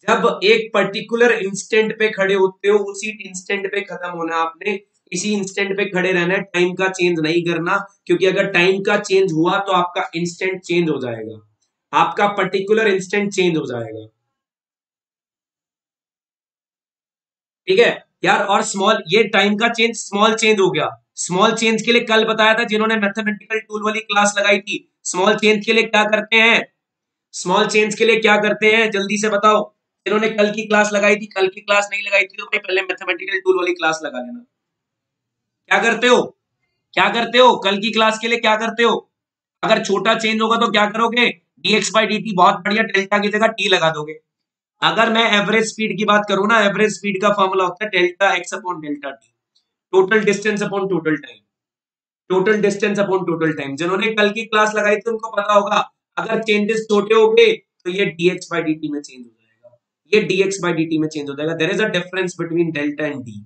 जब एक पर्टिकुलर इंस्टेंट पे खड़े होते हो, उसी इंस्टेंट पे खत्म होना आपने, इसी इंस्टेंट पे खड़े रहना है, टाइम का चेंज नहीं करना, क्योंकि अगर टाइम का चेंज हुआ तो आपका इंस्टेंट चेंज हो जाएगा, आपका पर्टिकुलर इंस्टेंट चेंज हो जाएगा। ठीक है यार, और स्मॉल, ये टाइम का चेंज स्मॉल चेंज हो गया। स्मॉल चेंज के लिए कल बताया था, जिन्होंने मैथमेटिकल टूल वाली क्लास लगाई थी, स्मॉल चेंज के लिए क्या करते हैं? स्मॉल चेंज के लिए क्या करते हैं, जल्दी से बताओ। जिन्होंने कल की क्लास लगाई थी, कल की क्लास नहीं लगाई थी तो भाई पहले मैथमेटिकल टूल वाली क्लास लगा लेना। क्या करते हो? क्या करते हो कल की क्लास के लिए, क्या करते हो? अगर छोटा चेंज होगा तो क्या करोगे? dx/dt, बहुत बढ़िया, डेल्टा की जगह टी लगा दोगे। अगर मैं एवरेज स्पीड की बात करूं ना, एवरेज स्पीड का फॉर्मूला होता है delta x upon delta T, total distance upon total time, total distance upon total time. जिन्होंने कल की क्लास लगाई थी उनको पता होगा, अगर चेंजेस छोटे हो गए तो ये dx/dt में चेंज हो जाएगा, ये dx/dt में चेंज हो जाएगा। There is a difference between delta and d.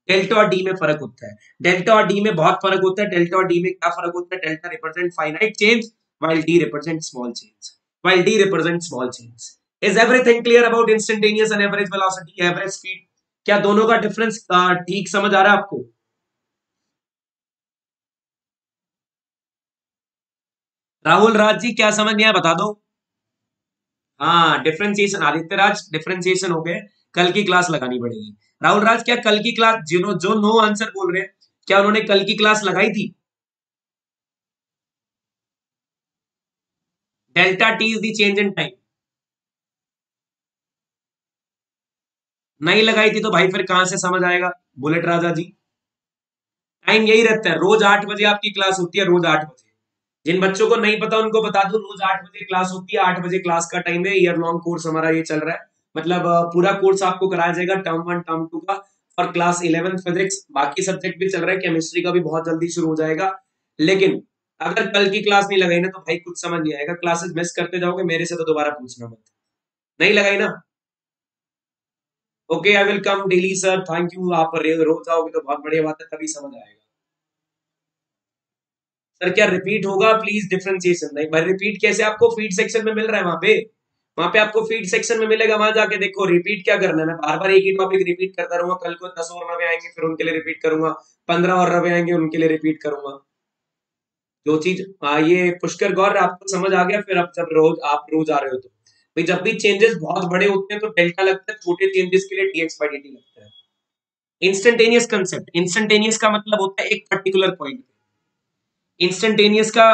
Delta और डी में फर्क होता है, डेल्टा और डी में बहुत फर्क होता है। डेल्टा और डी में क्या फर्क होता है? Delta represent finite change, while d represents small change, while d represents small change। is everything clear about instantaneous and average velocity, average speed? क्या दोनों का डिफरेंस ठीक समझ आ रहा है आपको? राहुल राज जी क्या समझ नहीं आया बता दो। हाँ, डिफरेंशिएशन, आदित्य राज डिफरेंशिएशन हो गए, कल की क्लास लगानी पड़ेगी। राहुल राज क्या कल की क्लास, जिन्हों जो नो आंसर बोल रहे हैं, क्या उन्होंने कल की क्लास लगाई थी? Delta T is the change in time. नहीं लगाई थी तो भाई फिर कहां से समझ आएगा? बुलेट राजा जी, टाइम यही रहता है, रोज 8 बजे आपकी क्लास होती है, रोज 8 बजे। जिन बच्चों को नहीं पता उनको बता दो, रोज 8 बजे क्लास होती है, 8 बजे क्लास का टाइम है। ईयर लॉन्ग कोर्स हमारा ये चल रहा है, मतलब पूरा कोर्स आपको कराया जाएगा, टर्म 1 टर्म 2 का, और क्लास 11 फिजिक्स, बाकी सब्जेक्ट भी चल रहा है, केमिस्ट्री का भी बहुत जल्दी शुरू हो जाएगा। लेकिन अगर कल की क्लास नहीं लगाई ना तो भाई कुछ समझ नहीं आएगा, क्लासेस मिस करते जाओगे, मेरे से तो दोबारा पूछना मत। नहीं लगाई ना? Okay, I will come daily sir, thank you. आप रोज आओगे तो बहुत बढ़िया बात है, तभी समझ आएगा। सर क्या रिपीट होगा? प्लीज डिफरेंशिएशन नहीं भाई, रिपीट कैसे? आपको फीड सेक्शन में मिल रहा है, वहां पे आपको फीड सेक्शन में मिलेगा, वहां जाके देखो। रिपीट क्या करना है? मैं बार बार एक ही टॉपिक रिपीट करता रहूंगा, कल को 10 और नवे आएंगे फिर उनके लिए रिपीट करूंगा, 15 और नवे आएंगे उनके लिए रिपीट करूंगा। जो चीज ये पुष्कर गौर आपको समझ आ गया, फिर अब जब रोज आ रहे हो तो भाई, जब भी चेंजेस बहुत बड़े होते हैं तो डेल्टा लगता है, छोटे चेंजेस के लिए dx/dt लगता है। इंस्टेंटेनियस कंसेप्ट, इंस्टेंटेनियस का मतलब होता है एक पर्टिकुलर पॉइंट। इंस्टेंटेनियस का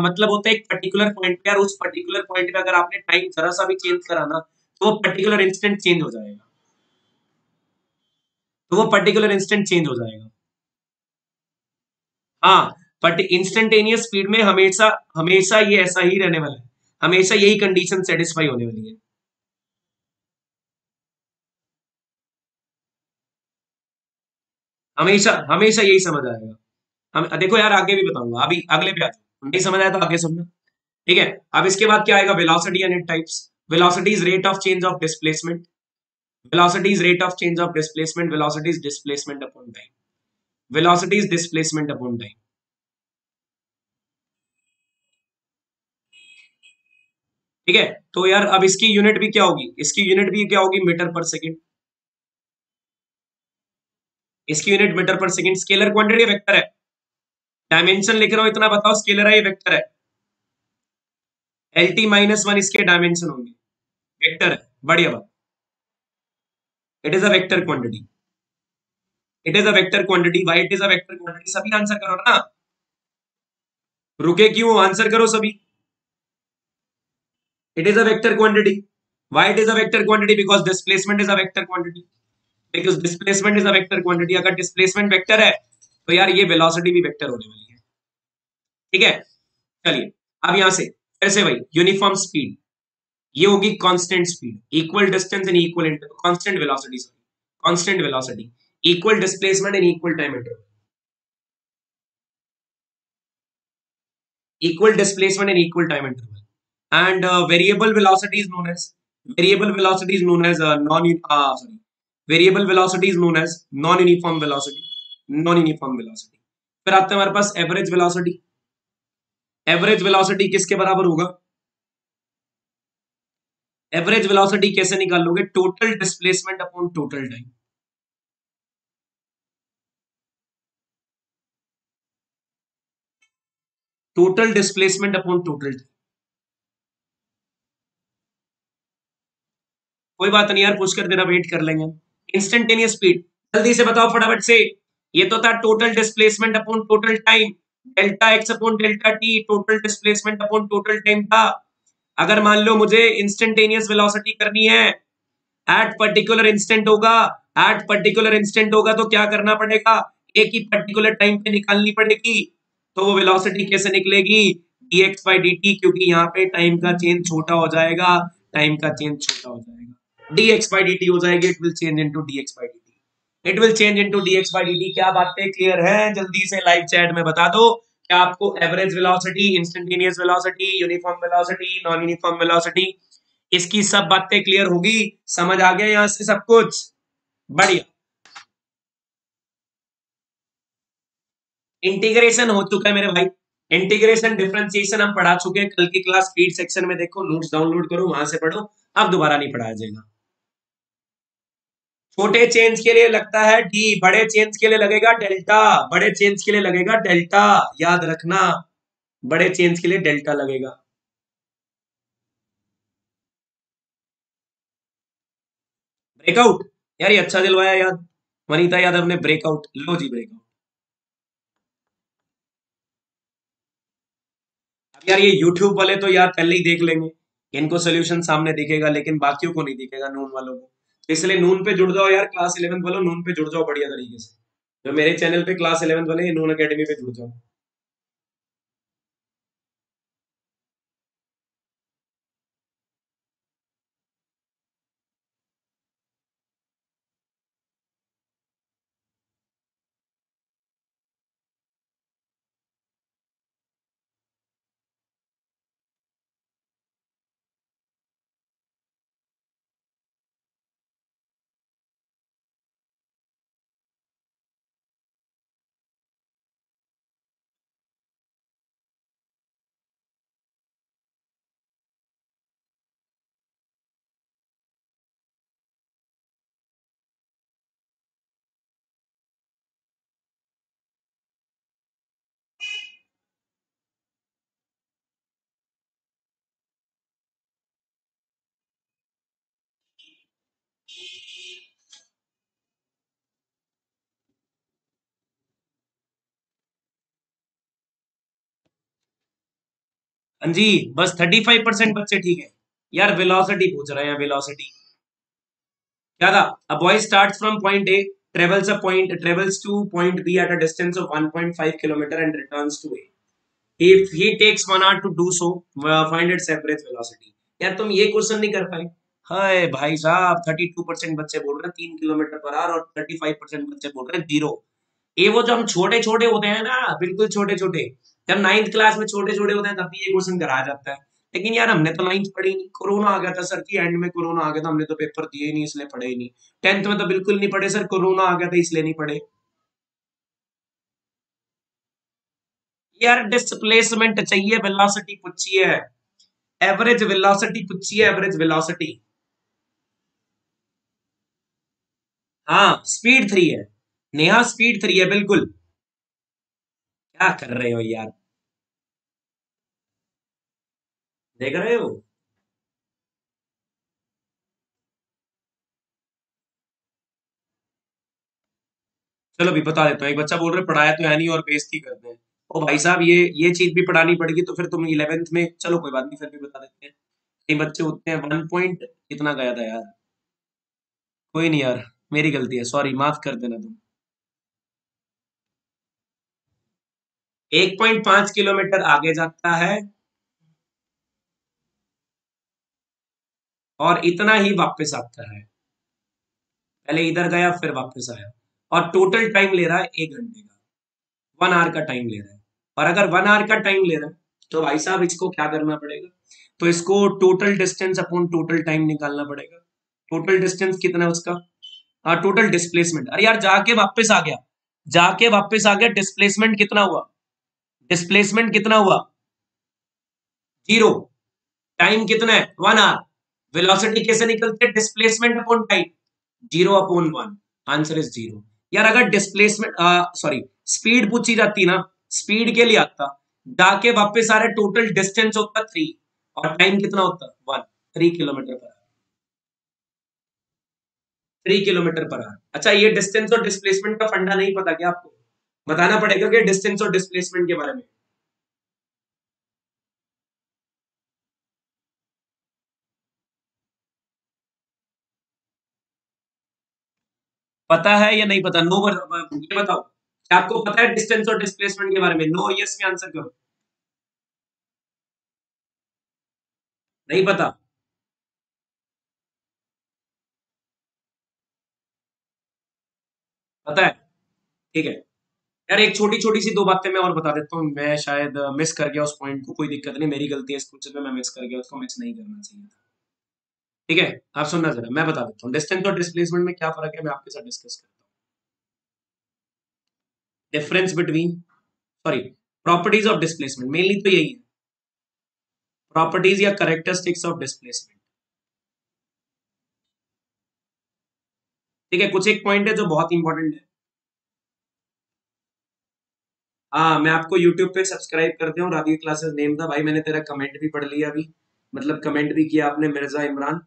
मतलब होता है एक पर्टिकुलर पॉइंट पे, और उस पर्टिकुलर पॉइंट पे अगर आपने टाइम जरा सा भी चेंज करा ना, तो वो पर्टिकुलर इंस्टेंट चेंज हो जाएगा, तो वो पर्टिकुलर इंस्टेंट चेंज हो जाएगा। हाँ, बट इंस्टेंटेनियस स्पीड में हमेशा हमेशा ये ऐसा ही रहने वाला है, हमेशा यही कंडीशन सेटिस्फाई होने वाली है। हमेशा हमेशा यही समझ आएगा। हम देखो यार, आगे भी बताऊंगा, अभी अगले पे आ जाओ, नहीं समझ आया तो आगे सुनना। ठीक है, अब इसके बाद क्या आएगा, velocity and it types. Velocity is rate of change of displacement, velocity is rate of change of displacement, velocity is displacement upon time, velocity is displacement upon time. ठीक है, तो यार अब इसकी यूनिट भी क्या होगी, इसकी यूनिट भी क्या होगी, मीटर पर सेकंड। इसकी यूनिट मीटर पर सेकंड। स्केलर क्वांटिटी वेक्टर है, डायमेंशन लिख रहा हूं इतना बताओ, स्केलर है ये वेक्टर है, एल टी माइनस वन इसके डायमेंशन होंगे, वेक्टर है, बढ़िया बात। It is a vector quantity, it is a vector quantity, why it is a vector quantity, सभी आंसर करो ना, रुके क्यों, आंसर करो सभी। It is a vector quantity, why it is a vector quantity, because displacement is a vector quantity, because displacement is a vector quantity, अगर displacement vector है तो यार ये वेलोसिटी भी वेक्टर होने वाली है। ठीक है, चलिए, अब यहां से फिर से वही यूनिफॉर्म स्पीड, ये होगी constant speed, equal distance and equal constant velocity, sorry constant velocity, equal displacement and equal time interval, equal displacement and equal time interval, and variable velocity is known as, variable velocity is known as non sorry variable velocity is known as non uniform velocity, non uniform velocity। फिर आता है हमारे पास average velocity, average velocity किसके बराबर होगा, average velocity कैसे निकाल लोगे, total displacement upon total time, total displacement upon total time. कोई बात नहीं यार, पूछ कर तेरा वेट कर लेंगे। इंस्टेंटेनियस स्पीड, जल्दी से बताओ फटाफट से। ये तो था total displacement upon total time, delta x upon delta T total displacement upon total time था। अगर मान लो मुझे इंस्टेंटेनियस वेलोसिटी करनी है, एट पर्टिकुलर इंस्टेंट होगा, एट पर्टिकुलर इंस्टेंट होगा तो क्या करना पड़ेगा, एक ही पर्टिकुलर टाइम पे निकालनी पड़ेगी, तो वो वेलोसिटी कैसे निकलेगी, dx by dt, क्योंकि यहाँ पे टाइम का चेंज छोटा हो जाएगा, टाइम का चेंज छोटा हो जाएगा, dx by dt हो जाएगी, it will change into dx by dt, it will change into dx by dt। क्या बातें क्लियर है, जल्दी से लाइव चैट में बता दो, क्या आपको average velocity, instantaneous velocity, uniform velocity, non uniform velocity, इसकी सब बातें क्लियर होगी, समझ आ गया यहां से सब कुछ, बढ़िया। इंटीग्रेशन हो चुका है मेरे भाई, इंटीग्रेशन डिफरेंशिएशन हम पढ़ा चुके हैं, कल की क्लास फीड सेक्शन में देखो, नोट्स डाउनलोड करो वहां से पढ़ो, अब दोबारा नहीं पढ़ाया जाएगा। छोटे चेंज के लिए लगता है डी, बड़े चेंज के लिए लगेगा डेल्टा, बड़े चेंज के लिए लगेगा डेल्टा, याद रखना, बड़े चेंज के लिए डेल्टा लगेगा। ब्रेकआउट, यार ये अच्छा दिलवाया याद, वनीता यादव ने, ब्रेकआउट, लो जी ब्रेकआउट। अब यार ये यूट्यूब वाले तो यार पहले ही देख लेंगे, इनको सोल्यूशन सामने दिखेगा, लेकिन बाकियों को नहीं दिखेगा, नून वालों को, तो इसलिए नून पे जुड़ जाओ यार, क्लास 11 वालों नून पे जुड़ जाओ बढ़िया तरीके से, जो मेरे चैनल पे क्लास 11 वाले नून अकेडमी पे जुड़ जाओ। हाँ जी, बस 35% बच्चे ठीक है। यार वेलोसिटी पूछ रहे हैं, वेलोसिटी क्या था? A boy starts from point A, travels to point B at a distance of 1.5 kilometer and returns to A. If he takes 1 hour to do so, find its average velocity. यार तुम ये question नहीं कर पाए? हाय भाई साहब, 32% बच्चे बोल रहे हैं 3 किलोमीटर पर आवर और 35% बच्चे बोल रहे हैं 0। ये वो जो हम छोटे छोटे होते हैं ना, बिल्कुल छोटे छोटे, जब 9th क्लास में छोटे छोटे होते हैं तब भी ये क्वेश्चन कराया जाता है। लेकिन यार हमने तो 9th पढ़ी नहीं, कोरोना आ गया था सर की, एंड में कोरोना आ गया था, हमने तो पेपर दिए ही नहीं इसलिए पढ़े ही नहीं। 10th में तो बिल्कुल नहीं पढ़े सर, कोरोना आ गया था इसलिए नहीं पढ़े। यार डिस्प्लेसमेंट चाहिए, वेलोसिटी पूछी है, एवरेज वेलोसिटी पूछी है, एवरेज वेलोसिटी। हाँ स्पीड 3 है, नेहा स्पीड 3 है बिल्कुल। क्या कर रहे हो यार, देख रहे हो? चलो भी बता देता हूँ, एक बच्चा बोल रहे पढ़ाया तो है नहीं और बेइज्जती करते हैं। ओ भाई साहब, ये चीज भी पढ़ानी पड़ेगी तो फिर तुम 11th में, चलो कोई बात नहीं, फिर भी बता देते हैं। कई बच्चे होते हैं 1 पॉइंट कितना गया था यार, कोई नहीं यार, मेरी गलती है, सॉरी, माफ कर देना तुम। 1.5 किलोमीटर आगे जाता है और इतना ही वापस आता है। पहले इधर गया फिर वापस आया, और टोटल टाइम ले रहा है 1 घंटे का, 1 आवर का टाइम ले रहा है। और अगर 1 आवर का टाइम ले रहा है तो भाई साहब इसको क्या करना पड़ेगा? तो इसको total distance upon total time निकालना पड़ेगा। टोटल डिस्टेंस कितना है उसका? हाँ टोटल डिस्प्लेसमेंट, अरे यार जाके वापस आ गया, जाके वापस आ गया, डिस्प्लेसमेंट कितना हुआ? डिस्प्लेसमेंट कितना हुआ? 0। टाइम कितना है? 1 आवर। वेलोसिटी कैसे निकलती है? Displacement upon time, 0/1। Answer is 0। यार अगर डिस्प्लेसमेंट, सॉरी, स्पीड पूछी जाती ना, स्पीड के लिए आता, जाके वापस आ रहे टोटल डिस्टेंस होता 3, और टाइम कितना होता 1। 3 kilometre per hour, 3 kilometre per hour. अच्छा, ये डिस्टेंस और डिस्प्लेसमेंट का फंडा नहीं पता क्या आपको? बताना पड़ेगा कि डिस्टेंस और डिस्प्लेसमेंट के बारे में पता है या नहीं पता? नो, ये बताओ, क्या आपको पता है डिस्टेंस और डिस्प्लेसमेंट के बारे में? नो यस में आंसर करो। नहीं पता? पता है? ठीक है। यार एक छोटी छोटी सी दो बातें मैं और बता देता हूँ, मैं शायद मिस कर गया उस पॉइंट को, कोई दिक्कत नहीं, मेरी गलती है, इस क्वेश्चन में मैं मिस कर गया, उसको मिस नहीं करना चाहिए था। ठीक है, आप सुनना जरा, मैं बता देता हूँ डिस्टेंस और डिस्प्लेसमेंट में क्या फर्क है, मैं आपके साथ डिस्कस करता हूँ। Difference between, sorry, properties of displacement, mainly तो यही है, प्रॉपर्टीज या करेक्टरिस्टिक्स ऑफ डिस्प्लेसमेंट। ठीक है, कुछ एक पॉइंट है जो बहुत इंपॉर्टेंट है। हाँ, मैं आपको यूट्यूब पे सब्सक्राइब करते हूँ, राधिका क्लासेस नेम था भाई, मैंने तेरा कमेंट भी पढ़ लिया अभी, मतलब कमेंट भी किया आपने, मिर्जा इमरान,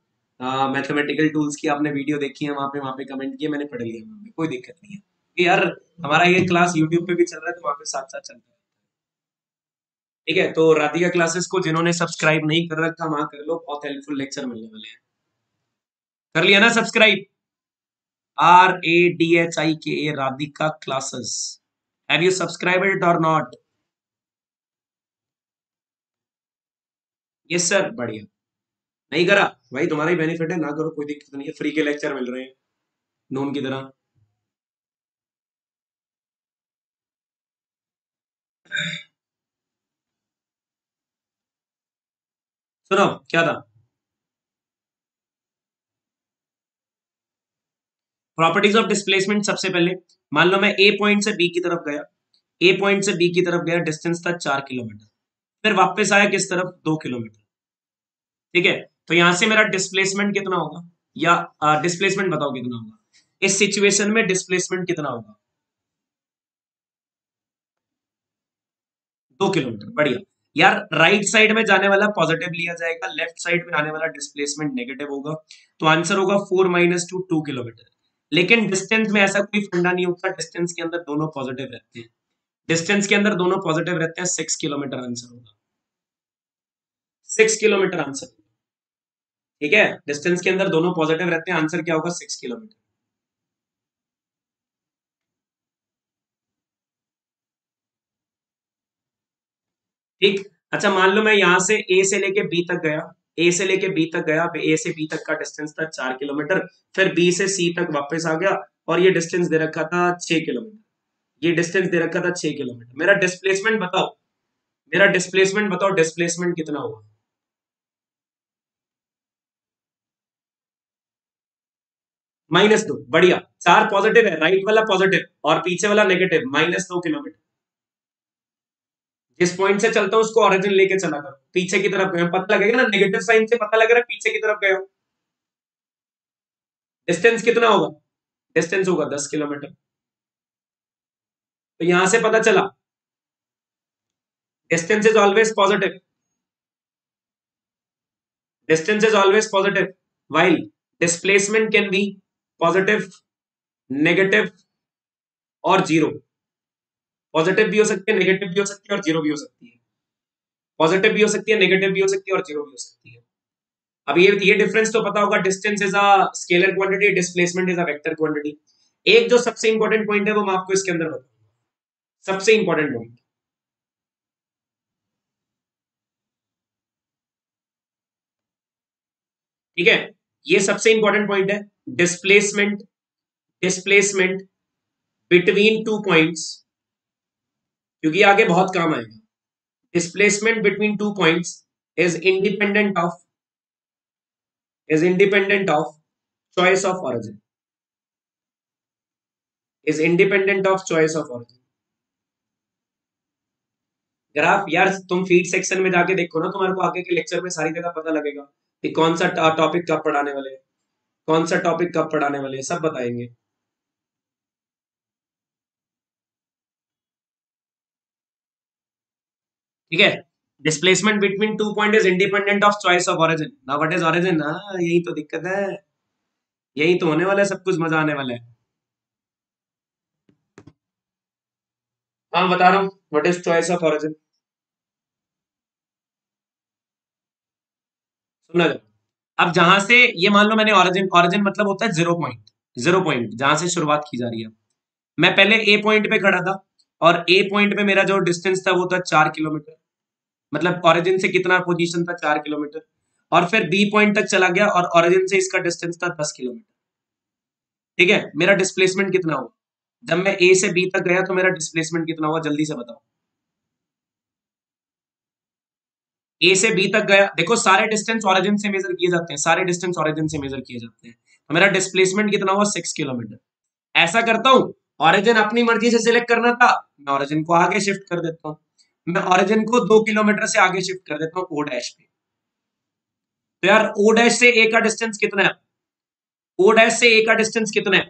मैथमेटिकल टूल्स की आपने वीडियो देखी है, वहाँ पे कमेंट किया, मैंने पढ़ लिया वहाँ पे, कोई दिक्कत नहीं है कि यार, हमारा ये क्लास यूट्यूब पे भी चल रहा है तो वहाँ पे साथ साथ चलता है। ठीक है, तो राधिका क्लासेस को जिन्होंने सब्सक्राइब नहीं कर रखा वहां कर लो, बहुत हेल्पफुल लेक्चर मिलने वाले हैं। कर लिया ना subscribe? RADHIKA, Radhika classes, have you subscribe it और नॉट? यस सर, बढ़िया। नहीं करा? भाई तुम्हारा ही बेनिफिट है, ना करो कोई दिक्कत नहीं है, फ्री के लेक्चर मिल रहे हैं नून की तरह। सुनो क्या था, प्रॉपर्टीज ऑफ डिस्प्लेसमेंट। सबसे पहले मान लो मैं ए पॉइंट से बी की तरफ गया, ए पॉइंट से बी की तरफ गया, डिस्टेंस था 4 किलोमीटर, फिर वापस आया किस तरफ? 2 किलोमीटर। ठीक है, तो यहां से मेरा डिस्प्लेसमेंट कितना होगा, या डिस्प्लेसमेंट बताओ कितना होगा इस सिचुएशन में? डिस्प्लेसमेंट कितना होगा? 2 किलोमीटर, बढ़िया। यार राइट साइड में जाने वाला पॉजिटिव लिया जाएगा, लेफ्ट साइड में आने वाला डिस्प्लेसमेंट नेगेटिव होगा, तो आंसर होगा 4 - 2 2 किलोमीटर। लेकिन डिस्टेंस में ऐसा कोई फंडा नहीं होता, डिस्टेंस के अंदर दोनों पॉजिटिव रहते हैं, डिस्टेंस के अंदर दोनों पॉजिटिव रहते हैं, 6 किलोमीटर आंसर होगा। 6 किलोमीटर आंसर। ठीक है, डिस्टेंस के अंदर दोनों पॉजिटिव रहते हैं, आंसर क्या होगा 6 किलोमीटर। ठीक। अच्छा मान लो मैं यहां से ए से लेके बी तक गया, ए से लेके बी तक गया, ए से बी तक का डिस्टेंस था 4 किलोमीटर, फिर बी से सी तक वापस आ गया और ये डिस्टेंस दे रखा था 6 किलोमीटर, ये डिस्टेंस दे रखा था 6 किलोमीटर। मेरा डिस्प्लेसमेंट बताओ, मेरा डिस्प्लेसमेंट बताओ, डिस्प्लेसमेंट कितना होगा? -2, बढ़िया। 4 पॉजिटिव है, राइट वाला पॉजिटिव और पीछे वाला नेगेटिव, -2 किलोमीटर। जिस पॉइंट से चलता हूं उसको ओरिजिन लेके चला करो, पीछे की तरफ गए, पता लगेगा ना, नेगेटिव साइन से पता लग रहा है पीछे की तरफ गए हो। डिस्टेंस कितना होगा? डिस्टेंस होगा 10 किलोमीटर। तो यहां से पता चला distance is always positive, distance is always positive, while displacement can be positive, negative और जीरो। पॉजिटिव भी हो सकती है, नेगेटिव भी हो सकती है और जीरो भी हो सकती है। पॉजिटिव भी हो सकती है, नेगेटिव भी हो सकती है और जीरो भी हो सकती है। अब ये डिफरेंस तो पता होगा, distance is a scalar quantity, displacement is a vector quantity. एक जो सबसे इंपॉर्टेंट पॉइंट है वो मैं आपको इसके अंदर बताऊंगा, सबसे इंपॉर्टेंट पॉइंट। ठीक है, ये सबसे इंपॉर्टेंट पॉइंट है। Displacement, displacement between two points, क्योंकि आगे बहुत काम आएगा। Displacement between two points is independent of, is independent of choice of origin, is independent of choice of origin। Graph यार तुम फीड सेक्शन में जाके देखो ना, तुम्हारे को आगे के लेक्चर में सारी जगह पता लगेगा कि कौन सा टॉपिक कब पढ़ाने वाले हैं, कौन सा टॉपिक कब पढ़ाने वाले हैं, सब बताएंगे। ठीक है, displacement between two point is independent of choice of origin. ना व्हाट इज ऑरिजिन, हाँ यही तो दिक्कत है, यही तो होने वाला है, सब कुछ मजा आने वाला है। हाँ बता रहा हूँ, what is choice of origin, सुनना जरा। अब जहां से ये मान लो मैंने ऑरिजिन, ऑरिजिन मतलब होता है 0 पॉइंट, 0 पॉइंट जहां से शुरुआत की जा रही है। मैं पहले ए पॉइंट पे खड़ा था और ए पॉइंट पे मेरा जो डिस्टेंस था वो था 4 किलोमीटर, मतलब ऑरिजिन से कितना पोजीशन था 4 किलोमीटर। और फिर बी पॉइंट तक चला गया और ऑरिजिन से इसका डिस्टेंस था 10 किलोमीटर। ठीक है, मेरा डिस्प्लेसमेंट कितना हुआ जब मैं ए से बी तक गया, तो मेरा डिस्प्लेसमेंट कितना हुआ जल्दी से बताओ। ए से बी तक गया, देखो सारे डिस्टेंस ऑरिजिन से मेजर किए जाते हैं, सारे डिस्टेंस ऑरिजिन से मेजर किए जाते हैं। तो मेरा डिस्प्लेसमेंट कितना हुआ 6 किलोमीटर। ऐसा करता हूं, ऑरिजिन अपनी मर्जी से सिलेक्ट करना था, मैं ऑरिजिन को आगे शिफ्ट कर देता हूं, मैं ऑरिजिन को 2 किलोमीटर से आगे शिफ्ट कर देता हूं ओ डैश पे। तो यार ओ डैश से ए का डिस्टेंस कितना है? ओ डैश से ए का डिस्टेंस कितना है?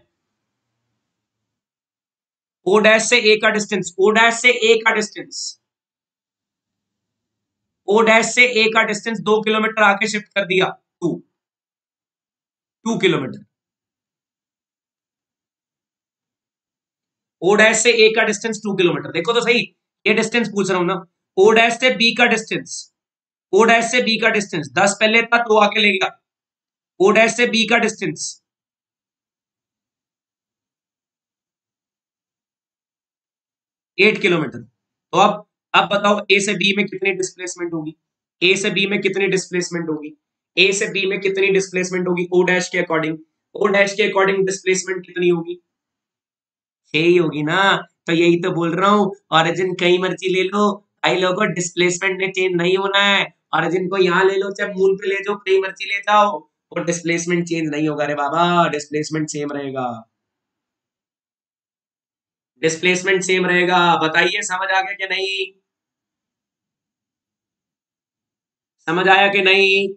ओ डैश से ए का डिस्टेंस, ओ डैश से ए का डिस्टेंस, ओ डैश से ए का डिस्टेंस 2 किलोमीटर आगे शिफ्ट कर दिया, 2 किलोमीटर। ओ डैश से ए का डिस्टेंस 2 किलोमीटर, देखो तो सही, ये डिस्टेंस पूछ रहा हूं ना। ओ डैश से बी का डिस्टेंस, ओ डैश से बी का डिस्टेंस 10 पहले था तो आगे ले गया। ओ डैश से बी का डिस्टेंस 8 किलोमीटर। तो अब बताओ ए से बी में कितनी डिस्प्लेसमेंट होगी, ए से बी में कितनी डिस्प्लेसमेंट होगी, ए से बी में कितनी डिस्प्लेसमेंट होगी ओ डैश के अकॉर्डिंग, ओ डैश के अकॉर्डिंग डिस्प्लेसमेंट कितनी होगी? 6 ही होगी ना। तो यही तो बोल रहा हूँ, ऑरिजिन कहीं मर्जी ले लो, भाई लोगों डिस्प्लेसमेंट में चेंज नहीं होना है। ऑरिजिन को यहाँ ले लो चाहे मून पे ले जाओ, कहीं मर्जी ले जाओ, और डिस्प्लेसमेंट चेंज नहीं होगा रे बाबा, डिस्प्लेसमेंट सेम रहेगा, डिस्प्लेसमेंट सेम रहेगा। बताइए समझ आ गया कि नहीं, समझ आया कि नहीं?